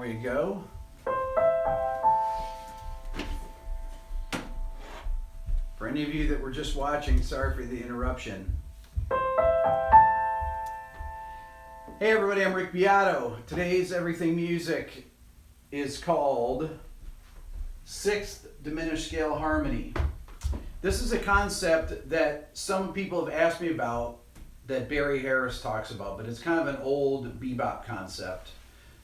we go. For any of you that were just watching, sorry for the interruption. Hey everybody, I'm Rick Beato. Today's Everything Music is called 6th Diminished Scale Harmony. This is a concept that some people have asked me about, that Barry Harris talks about, but it's kind of an old bebop concept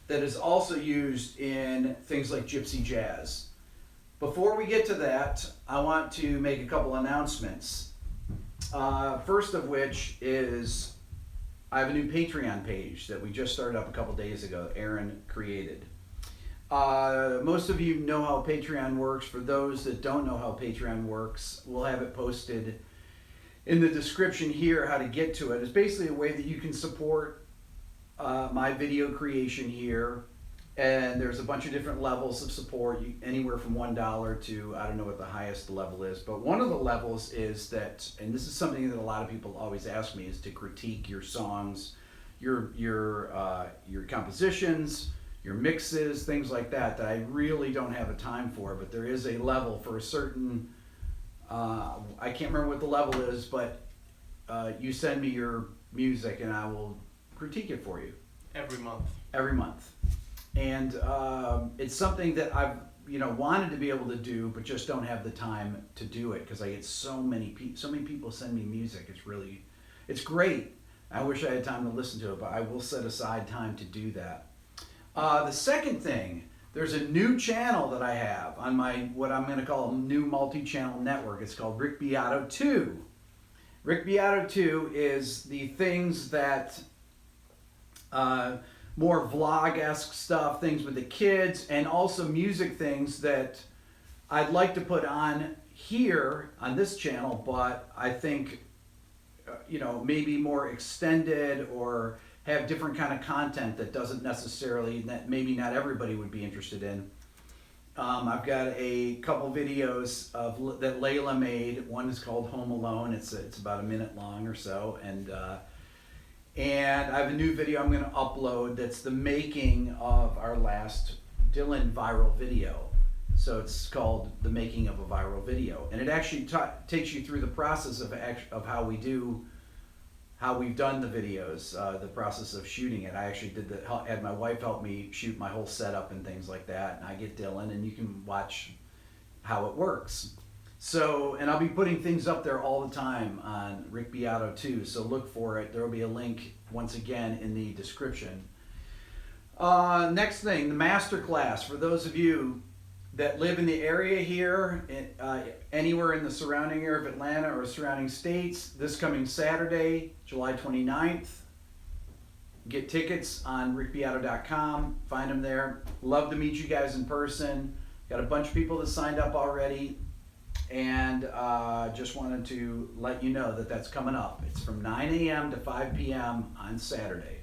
that is also used in things like gypsy jazz. Before we get to that, I want to make a couple announcements. First of which is I have a new Patreon page that we just started up a couple days ago, Aaron created. Most of you know how Patreon works. For those that don't know how Patreon works, we'll have it posted in the description here how to get to it. It's basically a way that you can support my video creation here, and there's a bunch of different levels of support, anywhere from $1 to, I don't know what the highest level is, but one of the levels is that, and this is something that a lot of people always ask me, is to critique your songs, your compositions, your mixes, things like that I really don't have a time for, but there is a level for a certain, I can't remember what the level is, but you send me your music and I will critique it for you. Every month. Every month. And it's something that I've wanted to be able to do, but just don't have the time to do it because I get so many people send me music. It's great. I wish I had time to listen to it, but I will set aside time to do that. The second thing, there's a new channel that I have on my, what I'm going to call a new multi-channel network. It's called Rick Beato 2. Rick Beato 2 is the things that, more vlog-esque stuff, things with the kids, and also music things that I'd like to put on here on this channel, but I think, maybe more extended or have different kind of content that doesn't necessarily, that maybe not everybody would be interested in. I've got a couple videos that Layla made. One is called Home Alone. It's about a minute long or so, and I have a new video I'm going to upload that's the making of our last Dylan viral video. So it's called The Making of a Viral Video, and it actually takes you through the process of how we've done the videos, the process of shooting it. I actually had my wife help me shoot my whole setup and things like that, and I get Dylan, and you can watch how it works. So, and I'll be putting things up there all the time on Rick Beato 2, so look for it. There will be a link, once again, in the description. Next thing, the masterclass. For those of you that live in the area here, anywhere in the surrounding area of Atlanta or surrounding states, this coming Saturday, July 29th. Get tickets on rickbeato.com. Find them there. Love to meet you guys in person. Got a bunch of people that signed up already. And just wanted to let you know that that's coming up. It's from 9 a.m. to 5 p.m. on Saturday.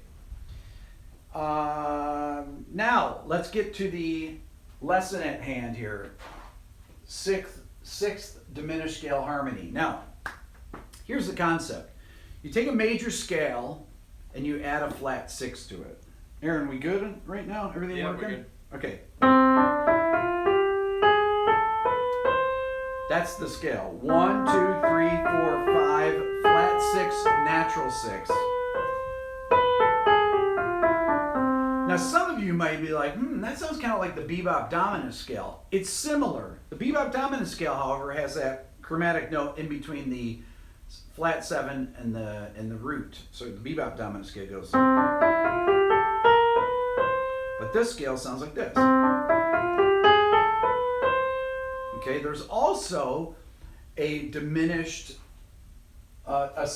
Now, let's get to the lesson at hand here. Sixth diminished scale harmony. Now, here's the concept. You take a major scale and you add a flat 6 to it. Aaron, we good right now? Everything working? We're good. Okay. That's the scale. 1, 2, 3, 4, 5, flat 6, natural 6. Now some of you might be like, that sounds kind of like the bebop dominant scale. It's similar. The bebop dominant scale, however, has that chromatic note in between the flat 7 and the root. So the bebop dominant scale goes. But this scale sounds like this. Okay, there's also a diminished, a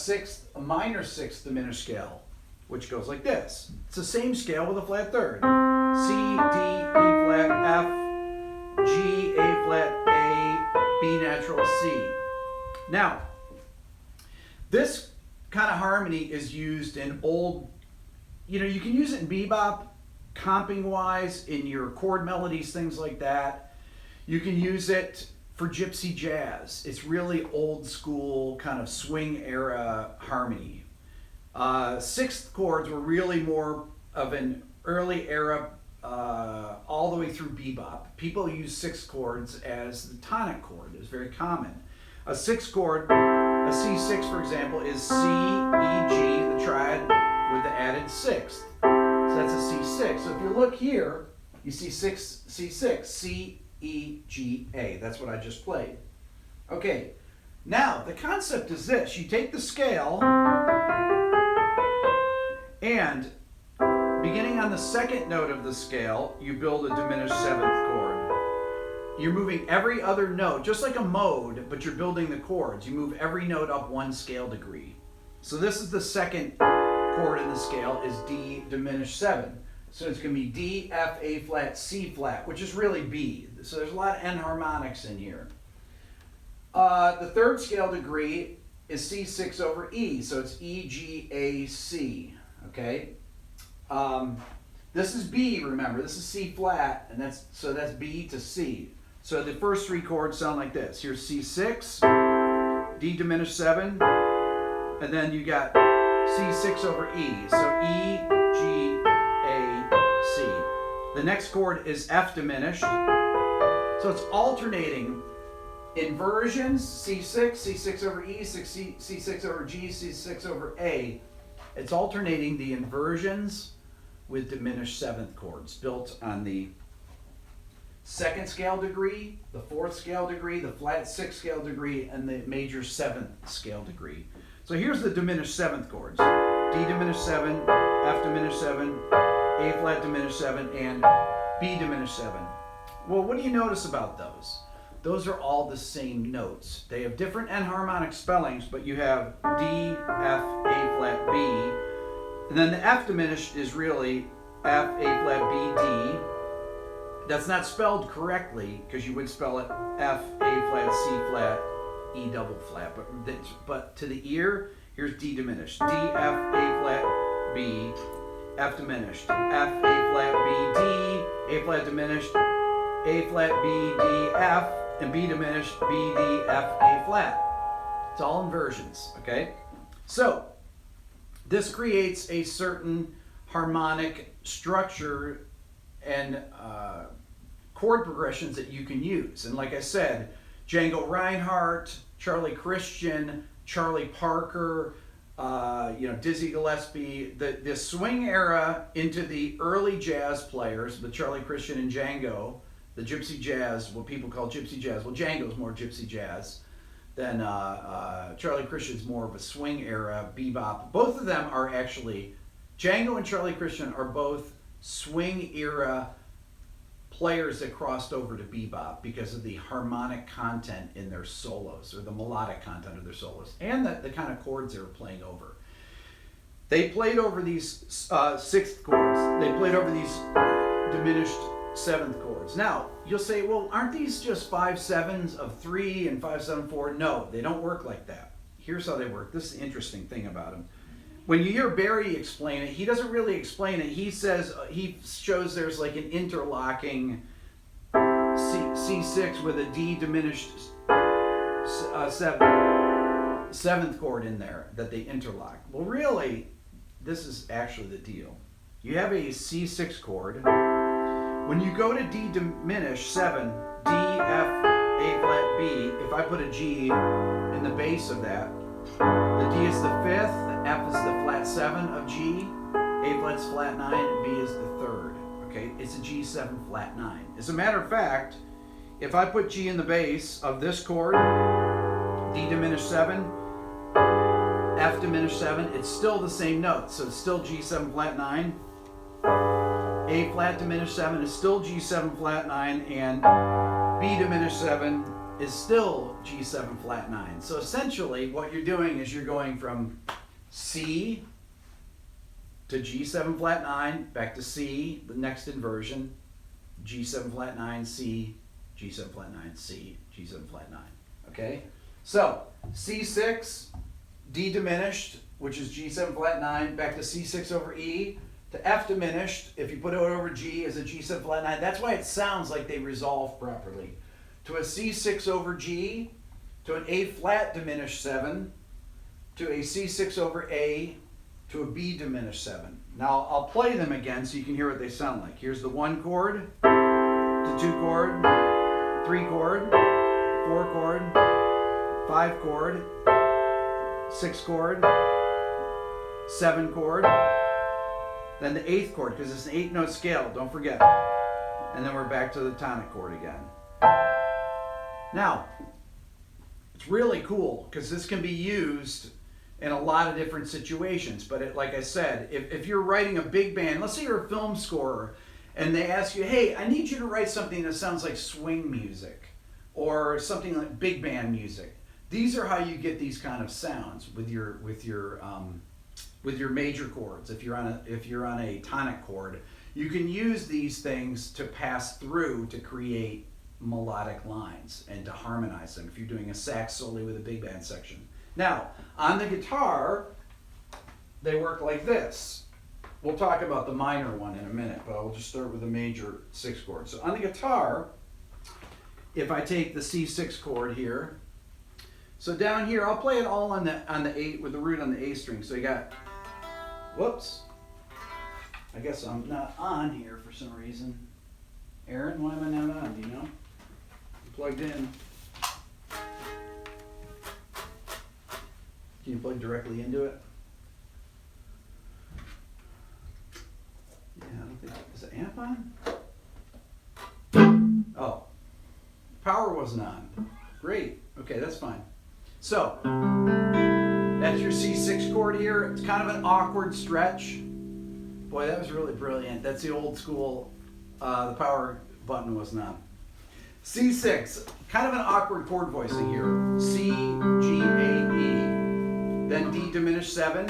minor 6th diminished scale, which goes like this. It's the same scale with a flat 3rd. C, D, E flat, F, G, A flat, A, B natural, C. Now, this kind of harmony is used in old, you can use it in bebop, comping wise, in your chord melodies, things like that. You can use it for gypsy jazz. It's really old school kind of swing era harmony. 6th chords were really more of an early era through bebop, people use 6 chords as the tonic chord. It's very common. A 6 chord, a C6 for example, is C, E, G, the triad with the added 6th. So that's a C6. So if you look here, you see C6, C, E, G, A. That's what I just played. Okay, now the concept is this. You take the scale and beginning on the 2nd note of the scale, you build a diminished 7th chord. You're moving every other note, just like a mode, but you're building the chords. You move every note up 1 scale degree. So this is the 2nd chord in the scale, is D diminished 7. So it's going to be D, F, A flat, C flat, which is really B. So there's a lot of enharmonics in here. The 3rd scale degree is C6 over E, so it's E, G, A, C. Okay. This is B, remember, this is C flat, and that's B to C. So the first 3 chords sound like this. Here's C6, D diminished 7, and then you got C6 over E. So E, G, A, C. The next chord is F diminished. So it's alternating inversions, C6, C6 over E, C6 over G, C6 over A. It's alternating the inversions with diminished 7th chords built on the 2nd scale degree, the 4th scale degree, the flat 6th scale degree, and the major 7th scale degree. So here's the diminished 7th chords. D diminished 7, F diminished 7, A flat diminished 7, and B diminished 7. Well, what do you notice about those? Those are all the same notes. They have different enharmonic spellings, but you have D, F, A flat, B. And then the F diminished is really F, A flat, B, D. That's not spelled correctly because you would spell it F, A flat, C flat, E double flat. But to the ear, here's D diminished. D, F, A flat, B, F diminished. F, A flat, B, D, A flat diminished, A flat, B, D, F, and B diminished, B, D, F, A flat. It's all inversions, okay? So this creates a certain harmonic structure and chord progressions that you can use. And like I said, Django Reinhardt, Charlie Christian, Charlie Parker, Dizzy Gillespie, the swing era into the early jazz players, the Charlie Christian and Django, the Gypsy jazz, what people call Gypsy jazz. Well, Django's more Gypsy jazz than Charlie Christian's more of a swing era bebop. Both of them are actually, Django and Charlie Christian are both swing era players that crossed over to bebop because of the harmonic content in their solos, or the melodic content of their solos, and the kind of chords they were playing over. They played over these 6th chords. They played over these diminished 7th chords. Now, you'll say, well, aren't these just 5/7s of 3 and 5/7/4? No, they don't work like that. Here's how they work. This is the interesting thing about them. When you hear Barry explain it, he doesn't really explain it. He says, he shows there's like an interlocking C6 with a D diminished 7th chord in there that they interlock. Well, really, this is actually the deal. You have a C6 chord. When you go to D diminished 7, D, F, A flat, B, if I put a G in the bass of that, the D is the 5th, the F is the flat 7 of G, A flat's flat 9, and B is the 3rd. Okay, it's a G7 flat 9. As a matter of fact, if I put G in the bass of this chord, D diminished 7, F diminished 7, it's still the same note, so it's still G7 flat 9. A flat diminished 7 is still G7 flat 9, and B diminished 7 is still G7 flat 9. So essentially what you're doing is you're going from C to G7 flat 9, back to C, the next inversion, G7 flat 9, C, G7 flat 9, C, G7 flat 9. Okay? So C6, D diminished, which is G7 flat 9, back to C6 over E, to F diminished, if you put it over G as a G7 flat 9, that's why it sounds like they resolve properly. To a C6 over G, to an A flat diminished 7, to a C6 over A, to a B diminished 7. Now I'll play them again so you can hear what they sound like. Here's the 1 chord, a 2 chord, 3 chord, 4 chord, 5 chord, 6 chord, 7 chord, then the 8th chord, because it's an 8-note scale, don't forget. And then we're back to the tonic chord again. Now, it's really cool because this can be used in a lot of different situations. But like I said, if you're writing a big band, let's say you're a film scorer, and they ask you, hey, I need you to write something that sounds like swing music or something like big band music. These are how you get these kind of sounds with your major chords. If you're on a tonic chord, you can use these things to pass through to create melodic lines and to harmonize them if you're doing a sax solo with a big band section. Now, on the guitar, they work like this. We'll talk about the minor one in a minute, but I'll just start with the major 6 chord. So on the guitar, if I take the C6 chord here, so down here, I'll play it all on the 8 with the root on the A string. So you got, whoops, I guess I'm not on here for some reason. Aaron, why am I not on? Do you know? I'm plugged in. Can you plug directly into it? Yeah, I don't think, is the amp on? Oh, power wasn't on. Great, okay, that's fine. So, that's your C6 chord here. It's kind of an awkward stretch. Boy, that was really brilliant. That's the old school, the power button wasn't on. C6, kind of an awkward chord voicing here. C, G, A, E. Then D diminished 7,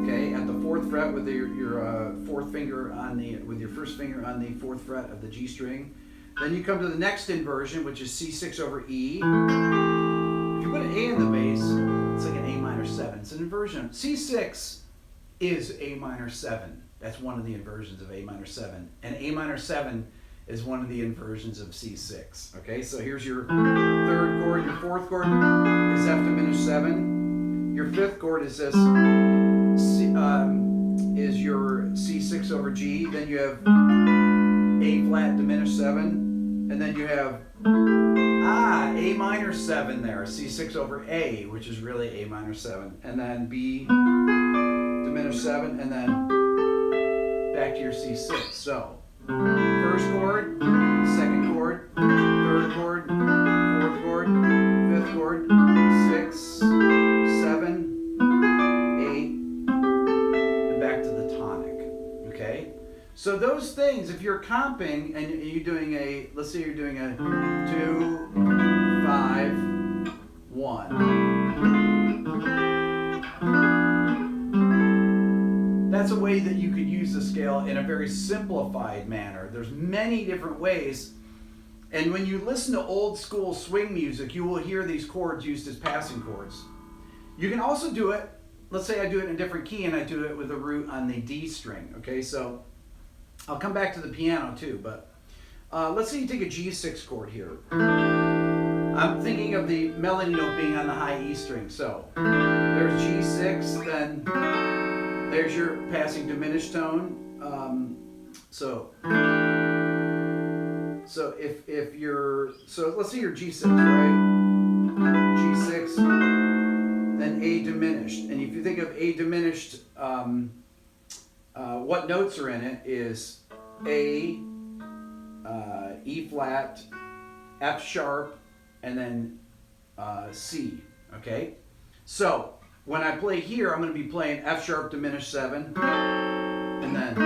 okay, at the 4th fret with your fourth finger on with your first finger on the 4th fret of the G string. Then you come to the next inversion, which is C6 over E. If you put an A in the bass, it's like an A minor 7. It's an inversion. C6 is A minor 7. That's one of the inversions of A minor 7, and A minor 7 is one of the inversions of C6. Okay, so here's your 3rd chord. Your 4th chord is F diminished 7. Your 5th chord is this, is your C6 over G. Then you have A flat diminished 7, and then you have A minor 7 there, C6 over A, which is really A minor 7, and then B diminished 7, and then back to your C6. So 1st chord, 2nd chord, 3rd chord, 4th chord, 5th chord, 6, 7, 8, and back to the tonic. Okay? So those things, if you're comping and you're doing let's say you're doing a 2, 5, 1. That's a way that you could use the scale in a very simplified manner. There's many different ways. And when you listen to old school swing music, you will hear these chords used as passing chords. You can also do it, let's say I do it in a different key and I do it with a root on the D string. Okay, so I'll come back to the piano too, but let's say you take a G6 chord here. I'm thinking of the melody note being on the high E string. So there's G6, then there's your passing diminished tone. So if you're, so let's say you're G6, right? G6, then A diminished. And if you think of A diminished, what notes are in it is A, E flat, F sharp, and then C, okay? So when I play here, I'm going to be playing F sharp diminished 7, and then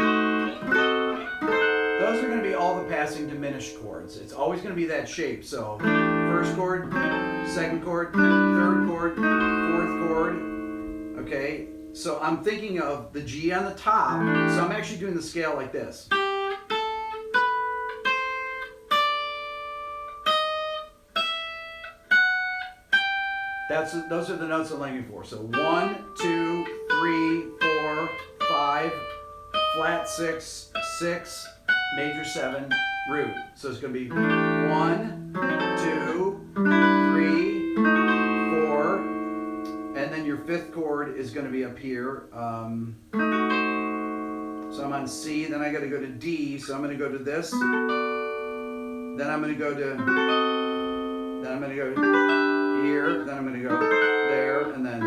those are going to be all the passing diminished chords. It's always going to be that shape. So 1st chord, 2nd chord, 3rd chord, 4th chord, okay? So I'm thinking of the G on the top, so I'm actually doing the scale like this. Those are the notes I'm looking for. So 1, 2, 3, 4, 5, flat 6, 6, major 7, root. So it's going to be 1, 2, 3, 4, and then your 5th chord is going to be up here. So So I'm on C, then I got to go to D, so I'm going to go to this. Then I'm going to go to, then I'm going to go here, then I'm going to go there, and then.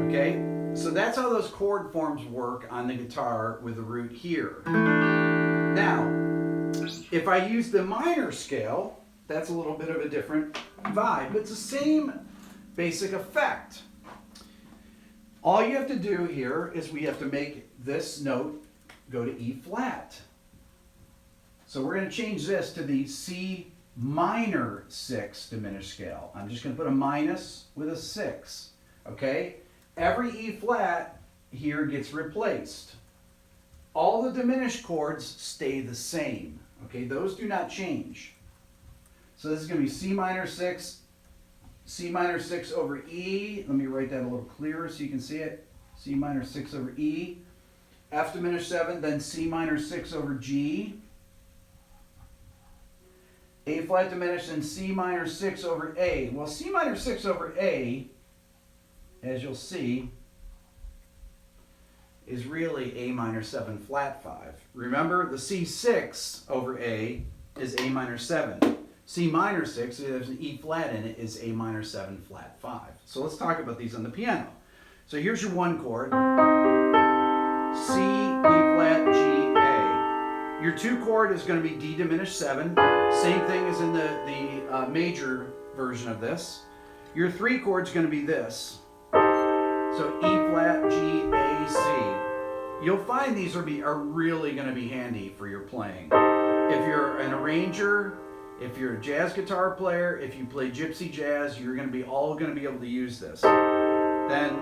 Okay, so that's how those chord forms work on the guitar with the root here. Now, if I use the minor scale, that's a little bit of a different vibe. It's the same basic effect. All you have to do here is we have to make this note go to E flat. So we're going to change this to the C minor 6 diminished scale. I'm just going to put a minus with a 6. Okay? Every E flat here gets replaced. All the diminished chords stay the same. Okay? Those do not change. So this is going to be C minor 6, C minor 6 over E. Let me write that a little clearer so you can see it. C minor 6 over E. F diminished 7, then C minor 6 over G. A flat diminished, and C minor 6 over A. Well, C minor 6 over A, as you'll see, is really A minor 7 flat 5. Remember, the C6 over A is A minor 7. C minor 6, so there's an E flat in it, is A minor 7 flat 5. So let's talk about these on the piano. So here's your one chord. C, E flat, G, A. Your two chord is going to be D diminished 7. Same thing as in the major version of this. Your three chord is going to be this. So E flat, G, A, C. You'll find these are really going to be handy for your playing. If you're an arranger, if you're a jazz guitar player, if you play gypsy jazz, you're going to be all going to be able to use this. Then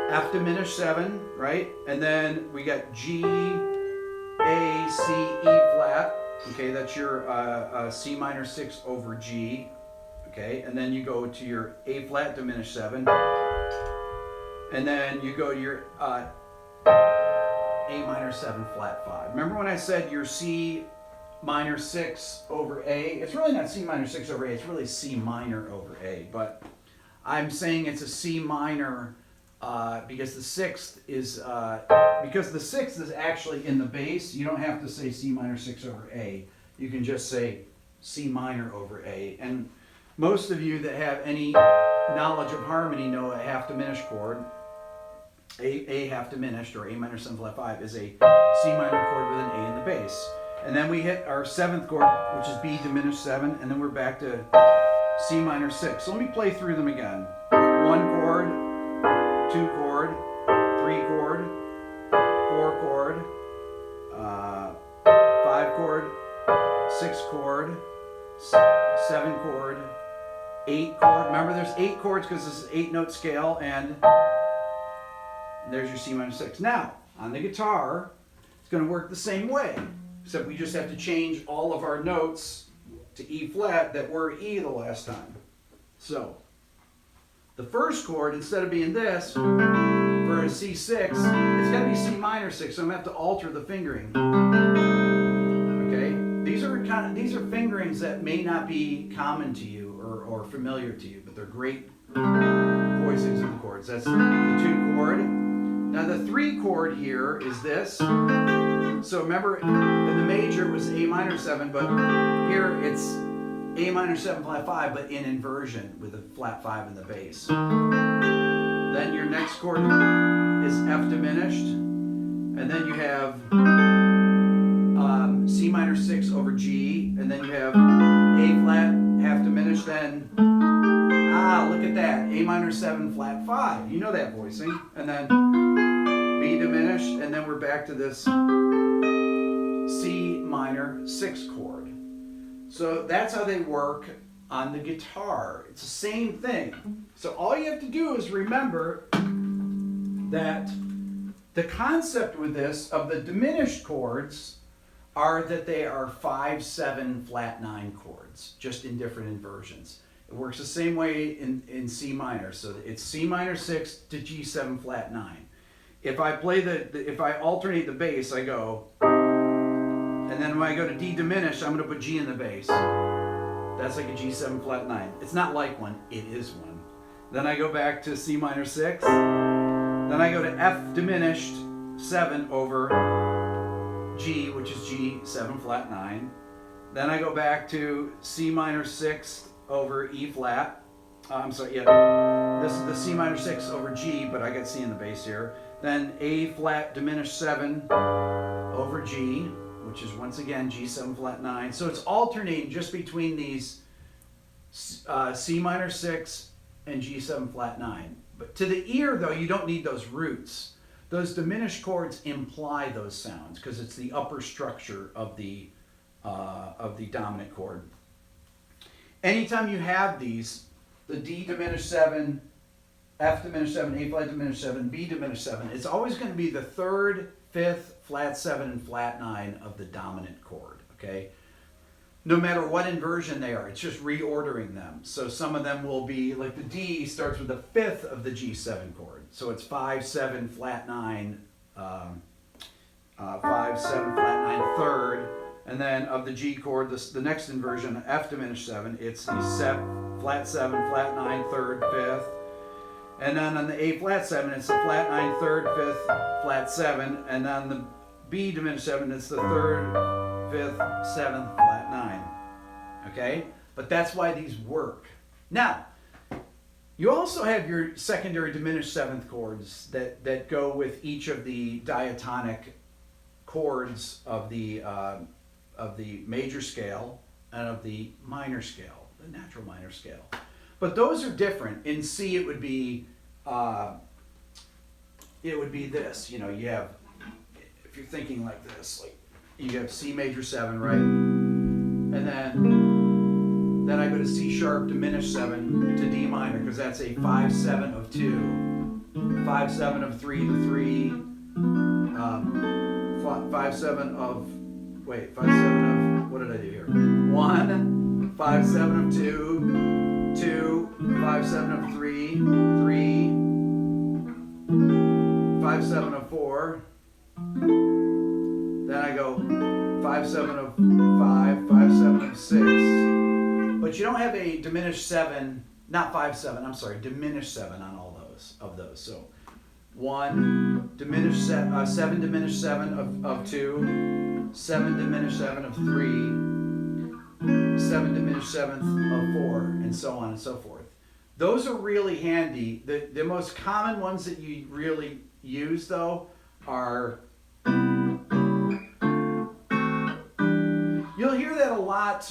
F diminished 7, right? And then we got G, A, C, E flat. Okay, that's your C minor 6 over G. Okay, and then you go to your A flat diminished 7. And then you go to your A minor 7 flat 5. Remember when I said your C minor 6 over A? It's really not C minor 6 over A, it's really C minor over A. But I'm saying it's a C minor because the sixth is actually in the bass. You don't have to say C minor 6 over A. You can just say C minor over A. And most of you that have any knowledge of harmony know a half diminished chord. A half diminished, or A minor 7 flat 5, is a C minor chord with an A in the bass. And then we hit our 7th chord, which is B diminished 7, and then we're back to C minor 6. So let me play through them again. 1 chord, 2 chord, 3 chord, 4 chord, 5 chord, 6 chord, 7 chord, 8 chord. Remember, there's 8 chords because this is 8-note scale, and there's your C minor 6. Now, on the guitar, it's going to work the same way, except we just have to change all of our notes to E flat that were E the last time. So, the first chord, instead of being this, for a C6, it's going to be C minor 6, so I'm going to have to alter the fingering. Okay? These are fingerings that may not be common to you or familiar to you, but they're great voicings of the chords. That's the 2 chord. Now the 3 chord here is this. So remember, in the major it was A minor 7, but here it's A minor 7 flat 5, but in inversion with a flat 5 in the bass. Then your next chord is F diminished, and then you have C minor 6 over G, and then you have A flat half diminished, then look at that, A minor 7 flat 5. You know that voicing. And then B diminished, and then we're back to this C minor 6 chord. So that's how they work on the guitar. It's the same thing. So all you have to do is remember that the concept with this of the diminished chords are that they are 5, 7, flat 9 chords, just in different inversions. It works the same way in C minor. So it's C minor 6 to G7 flat 9. If I play if I alternate the bass, I go, and then when I go to D diminished, I'm going to put G in the bass. That's like a G7 flat 9. It's not like one, it is one. Then I go back to C minor 6. Then I go to F diminished 7 over G, which is G7 flat 9. Then I go back to C minor 6 over E flat. I'm sorry, yeah. This is the C minor 6 over G, but I got C in the bass here. Then A flat diminished 7 over G, which is once again G7 flat 9. So it's alternating just between these C minor 6 and G7 flat 9. But to the ear, though, you don't need those roots. Those diminished chords imply those sounds because it's the upper structure of the dominant chord. Anytime you have these, the D diminished 7, F diminished 7, A flat diminished 7, B diminished 7, it's always going to be the 3rd, 5th, flat 7, and flat 9 of the dominant chord, okay? No matter what inversion they are, it's just reordering them. So some of them will be, like the D starts with the 5th of the G7 chord. So it's 5, 7, flat 9, 5, 7, flat 9, 3rd. And then of the G chord, the next inversion, F diminished 7, it's the flat 7, flat 9, 3rd, 5th. And then on the A flat 7, it's the flat 9, 3rd, 5th, flat 7. And on the B diminished 7, it's the 3rd, 5th, 7th, flat 9. Okay? But that's why these work. Now, you also have your secondary diminished 7th chords that go with each of the diatonic chords of the major scale and of the minor scale, the natural minor scale. But those are different. In C, it would be this. You know, you have, if you're thinking like this, like you have C major 7, right? And then I go to C sharp diminished 7 to D minor because that's a 5, 7 of 2, 5, 7 of 3 to 3, 5, 7 of, wait, 5, 7 of, what did I do here? 1, 5, 7 of 2, 2, 5, 7 of 3, 3, 5, 7 of 4. Then I go 5, 7 of 5, 5, 7 of 6. But you don't have a diminished 7, not 5, 7, I'm sorry, diminished 7 on all those. So 1, diminished 7 diminished 7 of 2, 7 diminished 7 of 3, 7 diminished 7th of 4, and so on and so forth. Those are really handy. The most common ones that you really use, though, are, you'll hear that a lot,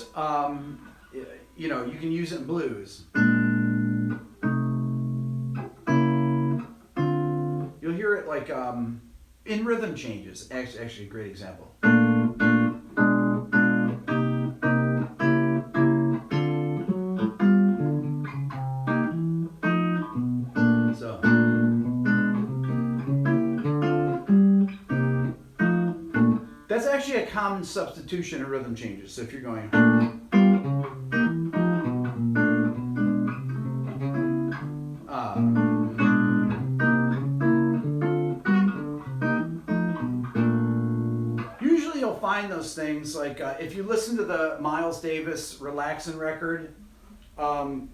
you know, you can use it in blues. You'll hear it like in rhythm changes, actually a great example. That's actually a common substitution in rhythm changes. So if you're going, usually you'll find those things like if you listen to the Miles Davis Relaxin' record, and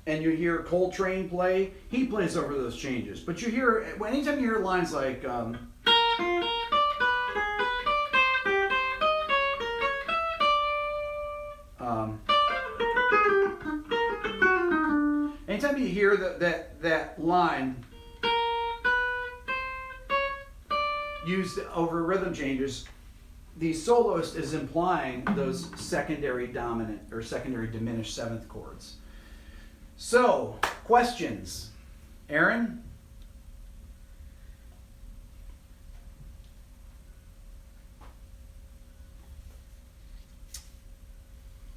you hear Coltrane play, he plays over those changes. But you hear, anytime you hear lines like, anytime you hear that line used over rhythm changes, the soloist is implying those secondary dominant or secondary diminished 7th chords. So, questions? Aaron?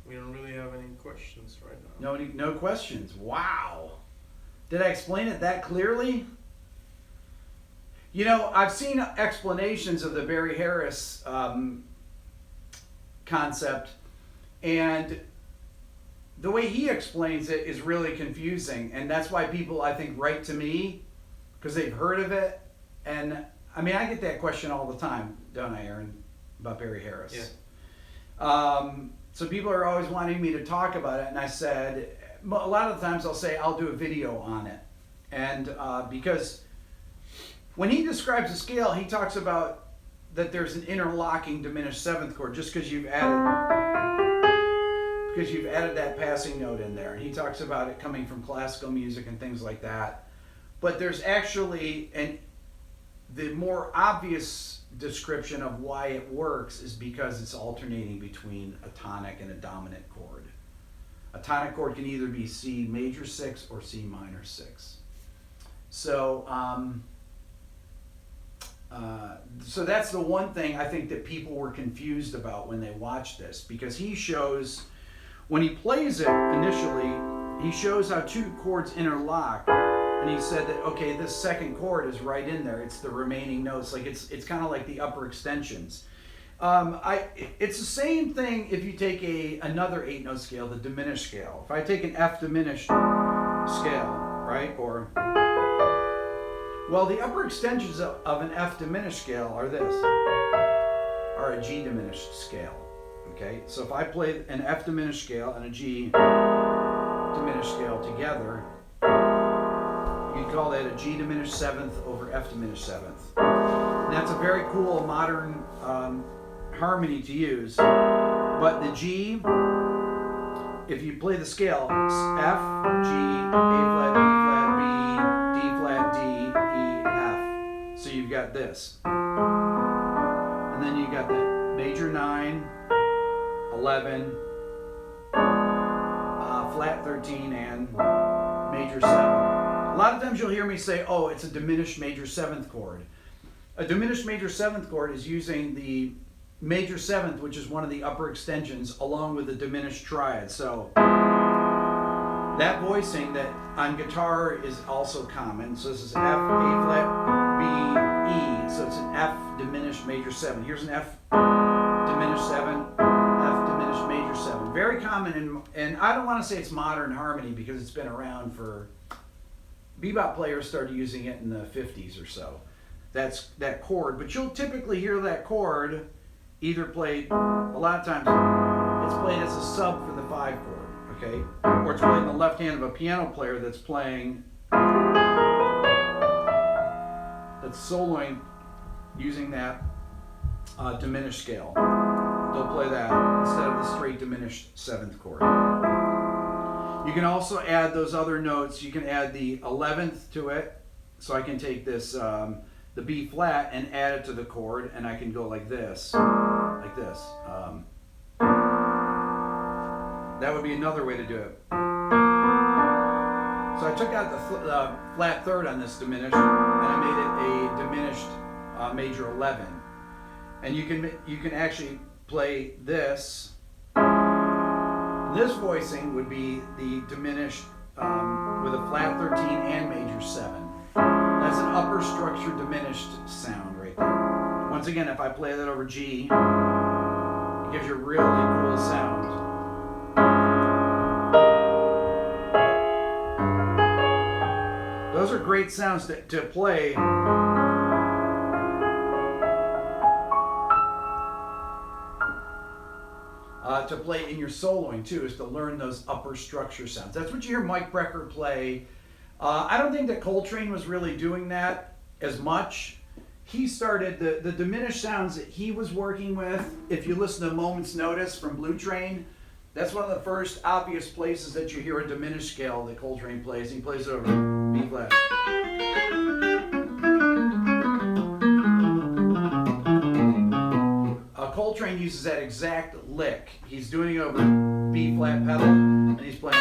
We don't really have any questions right now. No questions. Wow. Did I explain it that clearly? You know, I've seen explanations of the Barry Harris concept, and the way he explains it is really confusing, and that's why people, I think, write to me because they've heard of it. And I mean, I get that question all the time, don't I, Aaron, about Barry Harris? Yeah. so people are always wanting me to talk about it, and I said, a lot of the times I'll say I'll do a video on it. And because when he describes a scale, he talks about that there's an interlocking diminished seventh chord just because you've added that passing note in there. And he talks about it coming from classical music and things like that. But there's actually the more obvious description of why it works is because it's alternating between a tonic and a dominant chord. A tonic chord can either be C major 6 or C minor 6. So, so that's the one thing I think that people were confused about when they watched this, because he shows, when he plays it initially, he shows how two chords interlock, and he said that, okay, this second chord is right in there. It's the remaining notes. Like it's kind of like the upper extensions. It's the same thing if you take another 8-note scale, the diminished scale. If I take an F diminished scale, right, well, the upper extensions of an F diminished scale are a G diminished scale. Okay, so if I play an F diminished scale and a G diminished scale together, you'd call that a G diminished seventh over F diminished seventh. And that's a very cool modern harmony to use. But the G, if you play the scale, it's F, G, A flat, B flat, B, D flat, D, E, F. So you've got this. And then you've got the major 9, 11, flat 13, and major 7. A lot of times you'll hear me say, oh, it's a diminished major 7th chord. A diminished major 7th chord is using the major 7th, which is one of the upper extensions, along with the diminished triad. So that voicing that on guitar is also common. So this is F, A flat, B, E. So it's an F diminished major 7. Here's an F diminished 7, F diminished major 7. Very common, and I don't want to say it's modern harmony because it's been around for... Bebop players started using it in the 50s or so. That's that chord, but you'll typically hear that chord either played, a lot of times it's played as a sub for the 5 chord, okay? Or it's played in the left hand of a piano player that's playing, that's soloing using that diminished scale. They'll play that instead of the straight diminished 7th chord. You can also add those other notes. You can add the 11th to it. So I can take this, the B flat, and add it to the chord, and I can go like this, like this. That would be another way to do it. So I took out the flat third on this diminished, and I made it a diminished major 11. And you can actually play this. This voicing would be the diminished with a flat 13 and major 7. That's an upper structure diminished sound right there. Once again, if I play that over G, it gives you a really cool sound. Those are great sounds to play. To play in your soloing too, is to learn those upper structure sounds. That's what you hear Mike Brecker play. I don't think that Coltrane was really doing that as much. He started the diminished sounds that he was working with. If you listen to Moment's Notice from Blue Train, that's one of the first obvious places that you hear a diminished scale that Coltrane plays. He plays it over B flat. Coltrane uses that exact lick. He's doing it over B flat pedal, and he's playing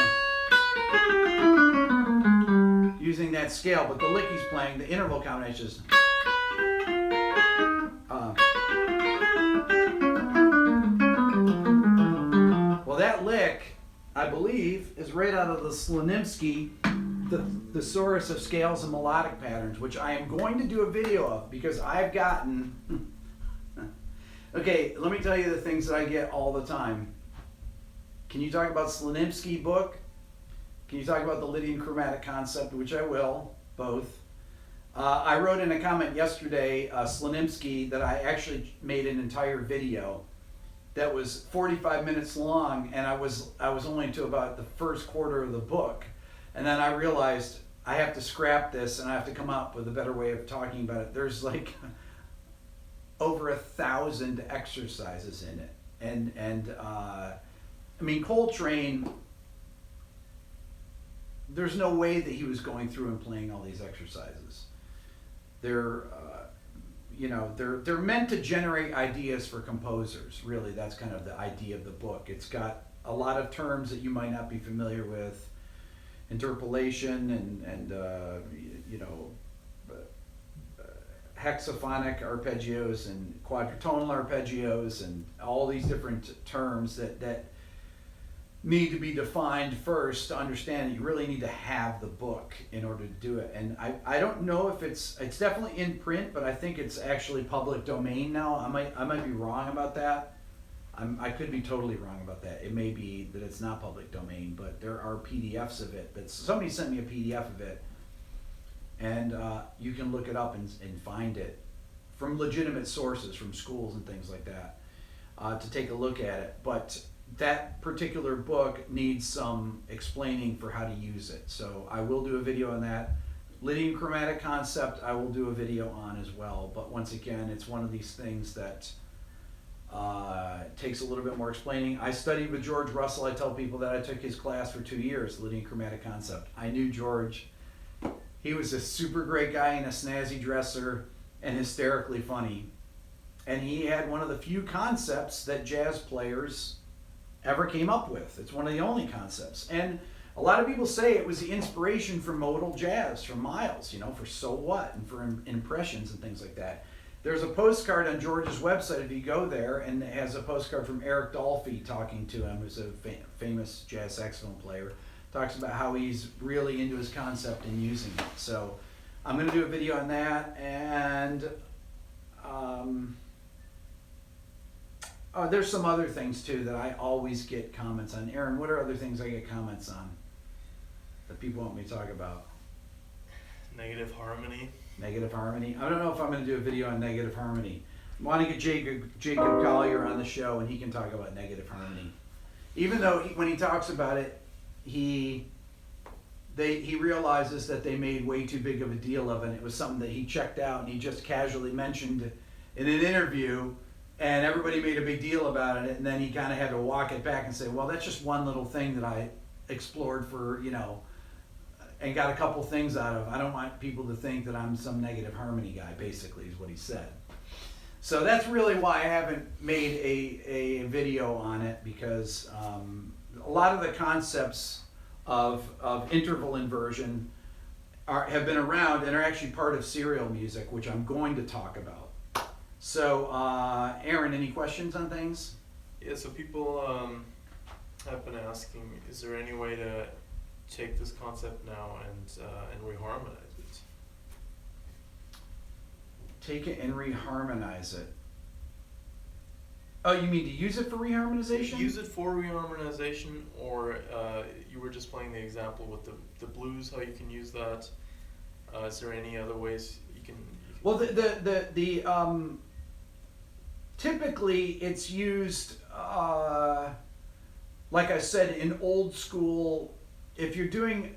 using that scale. But the lick he's playing, the interval combination is. Well, that lick, I believe, is right out of the Slonimsky, the Thesaurus of Scales and Melodic Patterns, which I am going to do a video of because I've gotten. Okay, let me tell you the things that I get all the time. Can you talk about Slonimsky book? Can you talk about the Lydian chromatic concept, which I will, both. I wrote in a comment yesterday, Slonimsky, that I actually made an entire video. that was 45 minutes long, and I was only to about the first quarter of the book, and then I realized I have to scrap this and I have to come up with a better way of talking about it. There's like over 1,000 exercises in it, and I mean, Coltrane, there's no way that he was going through and playing all these exercises. They're they're meant to generate ideas for composers. Really, that's kind of the idea of the book. It's got a lot of terms that you might not be familiar with, interpolation and hexaphonic arpeggios and quadrotonal arpeggios and all these different terms that need to be defined first to understand it. You really need to have the book in order to do it. And I don't know if it's definitely in print, but I think it's actually public domain now. I might be wrong about that. I could be totally wrong about that. It may be that it's not public domain, but there are PDFs of it. But somebody sent me a PDF of it, and you can look it up and find it from legitimate sources, from schools and things like that, to take a look at it. But that particular book needs some explaining for how to use it. So I will do a video on that. Lydian chromatic concept I will do a video on as well. But once again, it's one of these things that takes a little bit more explaining. I studied with George Russell. I tell people that I took his class for 2 years, Lydian chromatic concept. I knew George. He was a super great guy and a snazzy dresser and hysterically funny. And he had one of the few concepts that jazz players ever came up with. It's one of the only concepts. And a lot of people say it was the inspiration for modal jazz from Miles, for So What and for impressions and things like that. There's a postcard on George's website if you go there, and it has a postcard from Eric Dolphy talking to him, who's a famous jazz saxophone player. Talks about how he's really into his concept and using it. So I'm going to do a video on that, and there's some other things too that I always get comments on. Aaron, what are other things I get comments on that people want me to talk about? Negative harmony. Negative harmony. I don't know if I'm going to do a video on negative harmony. I want to get Jacob Collier on the show, and he can talk about negative harmony. Even though when he talks about it, he realizes that they made way too big of a deal of it. It was something that he checked out, and he just casually mentioned in an interview, and everybody made a big deal about it, and then he kind of had to walk it back and say, well, that's just one little thing that I explored for, and got a couple things out of. I don't want people to think that I'm some negative harmony guy, basically, is what he said. So that's really why I haven't made a video on it, because a lot of the concepts of interval inversion have been around and are actually part of serial music, which I'm going to talk about. So, Aaron, any questions on things? Yeah, so people have been asking, is there any way to take this concept now and reharmonize it? Take it and reharmonize it. Oh, you mean to use it for reharmonization? Use it for reharmonization, or you were just playing the example with the blues, how you can use that. Is there any other ways you can well, the typically it's used, like I said, in old school. If you're doing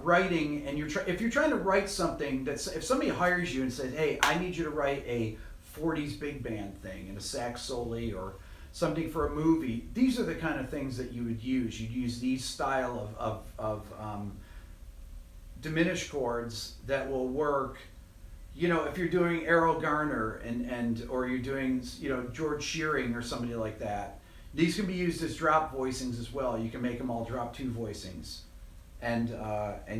writing and if you're trying to write something if somebody hires you and says, hey, I need you to write a 40s big band thing and a sax soli or something for a movie, these are the kind of things that you would use. You'd use these style of diminished chords that will work. If you're doing Errol Garner or you're doing George Shearing or somebody like that, these can be used as drop voicings as well. You can make them all drop 2 voicings and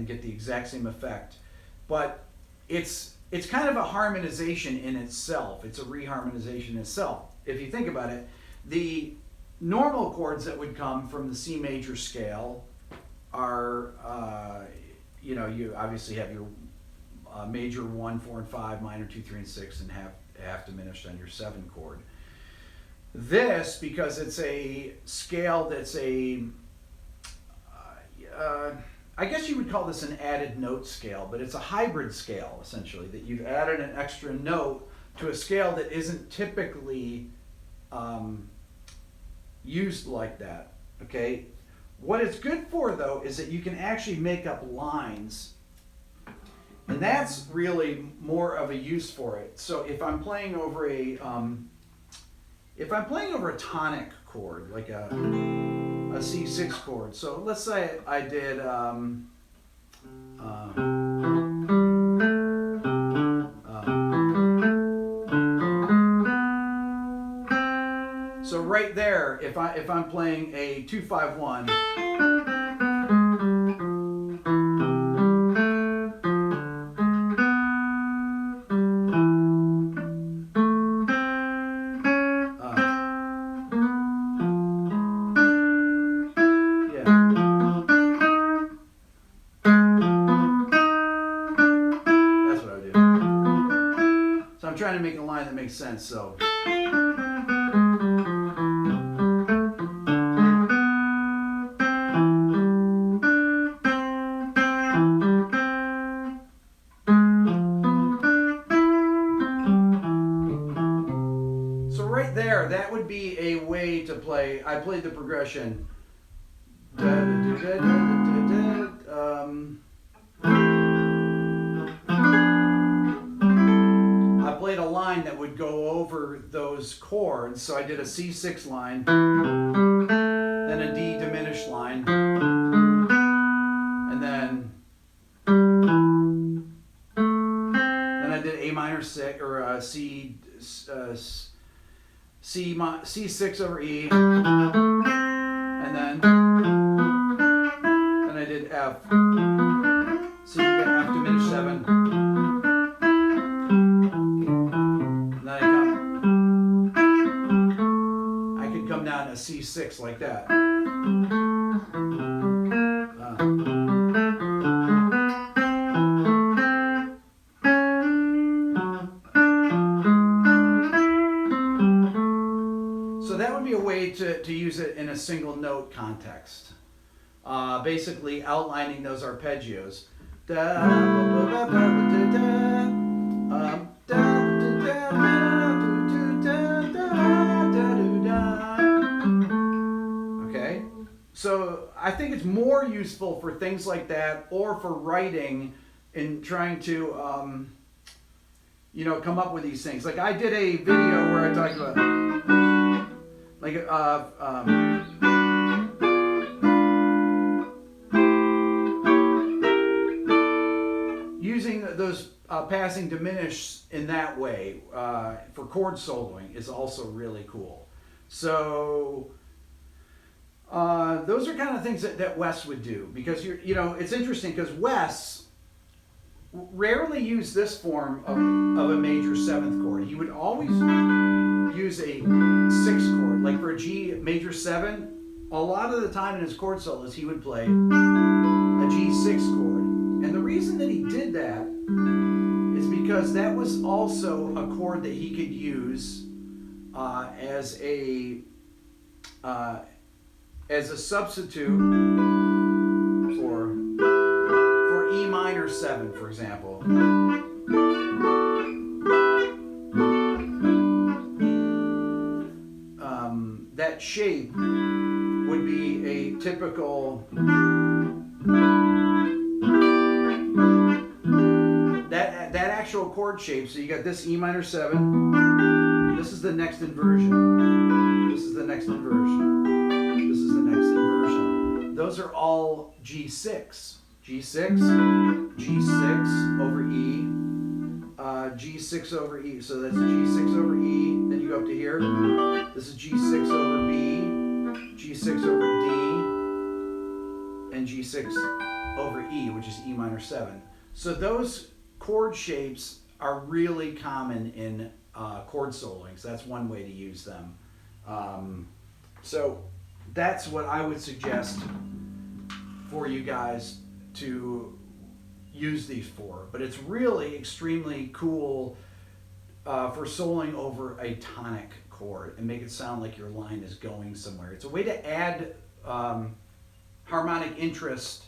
get the exact same effect. But it's kind of a harmonization in itself. It's a reharmonization in itself. If you think about it, the normal chords that would come from the C major scale are, you obviously have your major 1, 4, and 5, minor 2, 3, and 6, and half diminished on your 7 chord. This, because it's a scale that's I guess you would call this an added note scale, but it's a hybrid scale, essentially, that you've added an extra note to a scale that isn't typically used like that, okay? What it's good for though is that you can actually make up lines, and that's really more of a use for it. So if I'm playing over a tonic chord, like a C6 chord, so let's say I did so right there, if I'm playing a 2-5-1, that's what I do. So I'm trying to make a line that makes sense. So. There, that would be a way to play. I played the progression. I played a line that would go over those chords. So I did a C6 line, then a D diminished line, and then I did A minor 6 or C6 over E, and then I did F. So you get F diminished 7. And then I could come down to C6 like that. To use it in a single note context, basically outlining those arpeggios. Okay, so I think it's more useful for things like that, or for writing and trying to come up with these things. Like I did a video where I talked about using those passing diminished in that way for chord soloing is also really cool. So those are kind of things that Wes would do, because it's interesting because Wes rarely used this form of a major 7th chord. He would always use a 6th chord, like for a G major 7. A lot of the time in his chord solos, he would play a G6 chord, and the reason that he did that is because that was also a chord that he could use as a substitute for E minor 7, for example. That shape would be a typical that actual chord shape. So you got this E minor 7. This is the next inversion. This is the next inversion. This is the next inversion. Those are all G6. G6, G6 over E, G6 over E. So that's G6 over E. Then you go up to here. This is G6 over B, G6 over D, and G6 over E, which is E minor 7. So those chord shapes are really common in chord soloings. That's one way to use them. So that's what I would suggest for you guys to use these for. But it's really extremely cool for soloing over a tonic chord and make it sound like your line is going somewhere. It's a way to add harmonic interest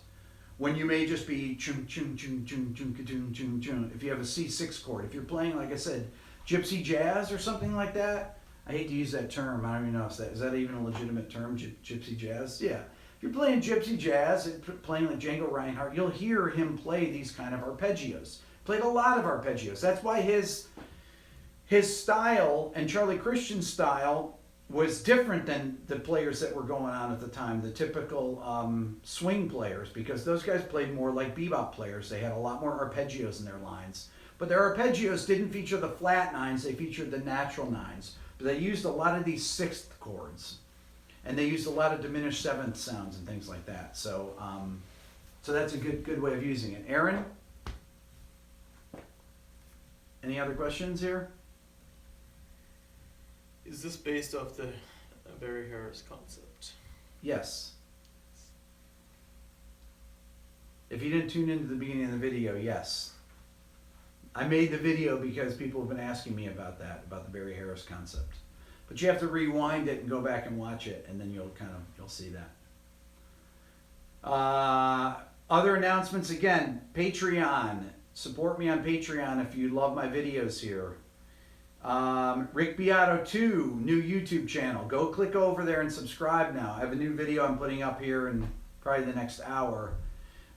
when you may just be chum chum chum chum chum chum chum chum. If you have a C6 chord, if you're playing, like I said, Gypsy jazz or something like that, I hate to use that term. I don't even know if is that even a legitimate term, gypsy jazz? Yeah. If you're playing gypsy jazz, playing like Django Reinhardt, you'll hear him play these kind of arpeggios. Played a lot of arpeggios. That's why his style and Charlie Christian's style was different than the players that were going on at the time, the typical swing players, because those guys played more like bebop players. They had a lot more arpeggios in their lines. But their arpeggios didn't feature the flat nines, they featured the natural nines. But they used a lot of these sixth chords. And they used a lot of diminished seventh sounds and things like that. So so that's a good way of using it. Aaron? Any other questions here? Is this based off the Barry Harris concept? Yes. If you didn't tune into the beginning of the video, yes. I made the video because people have been asking me about that, about the Barry Harris concept. But you have to rewind it and go back and watch it, and then you'll see that. Other announcements, again, Patreon. Support me on Patreon if you love my videos here. Rick Beato 2, new YouTube channel. Go click over there and subscribe now. I have a new video I'm putting up here in probably the next hour.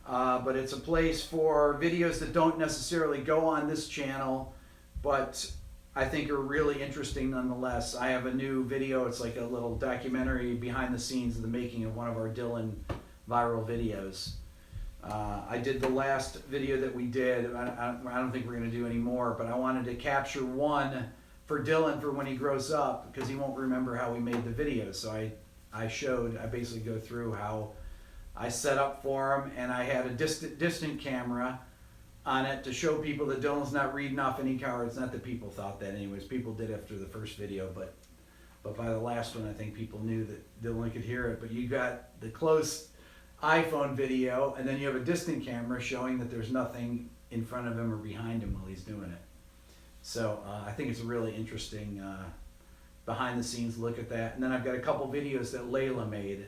But it's a place for videos that don't necessarily go on this channel, but I think are really interesting nonetheless. I have a new video. It's like a little documentary behind the scenes of the making of one of our Dylan viral videos. I did the last video that we did. I don't think we're going to do any more, but I wanted to capture one for Dylan for when he grows up, because he won't remember how we made the video. So I basically go through how I set up for him, and I had a distant camera on it to show people that Dylan's not reading off any cards. Not that people thought that anyways. People did after the first video, but by the last one, I think people knew that Dylan could hear it. But you got the close iPhone video, and then you have a distant camera showing that there's nothing in front of him or behind him while he's doing it. So I think it's a really interesting behind the scenes look at that. And then I've got a couple videos that Layla made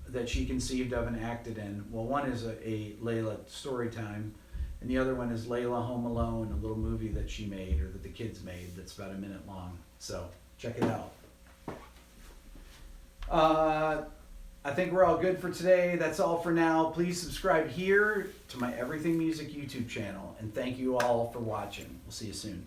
that she conceived of and acted in. Well, one is a Layla story time, and the other one is Layla Home Alone, a little movie that she made, or that the kids made, that's about a minute long. So check it out. I think we're all good for today. That's all for now. Please subscribe here to my Everything Music YouTube channel, and thank you all for watching. We'll see you soon.